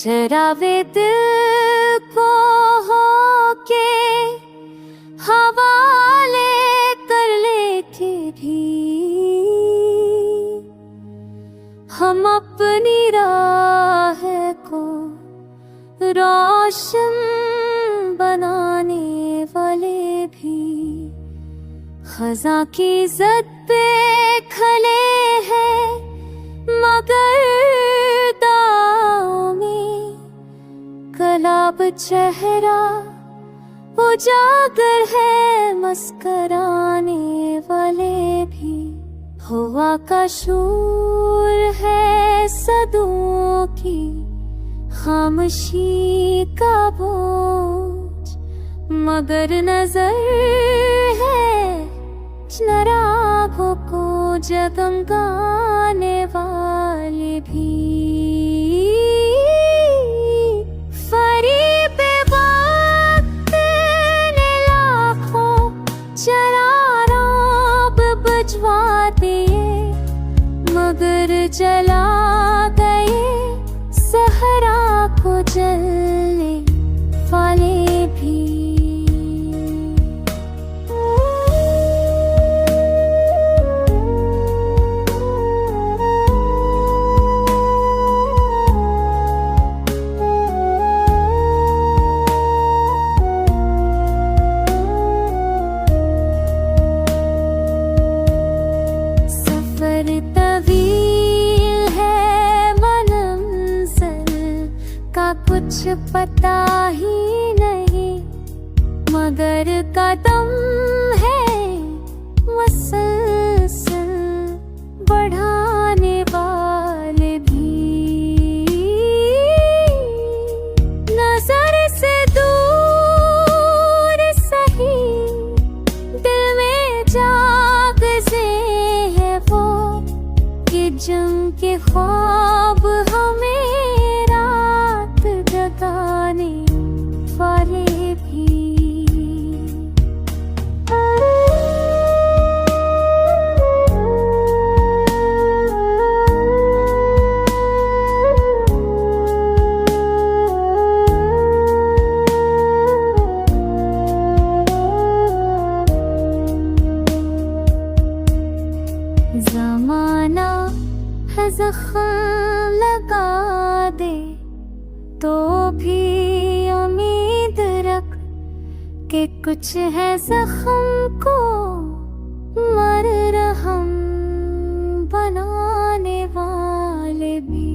जरा वे दिल को होके हवाले कर लेके भी हम अपनी राह को रोशन बनाने वाले भी खज़ां की इज़्ज़त पे खले हैं मगर दाव में कलाब चेहरा उजागर है मुस्कुराने वाले भी हुआ का शूर है सदों की खामोशी का बोझ मगर नजर है चरागों को जगमगाने वाले भी फरीब वक्त ने लाखों चराग बुझवा दिए मगर जला गए सहरा को जलने वाले भी कुछ पता ही नहीं मगर कदम है मुसलसल बढ़ाने वाले भी नजर से दूर सही दिल में जागते हैं वो कि जिनके ख्वाब हमें जगाने वाले भी ज़माना है ज़ख्म लगा दे तो भी उम्मीद रख कि कुछ है ज़ख्म को मरहम बनाने वाले भी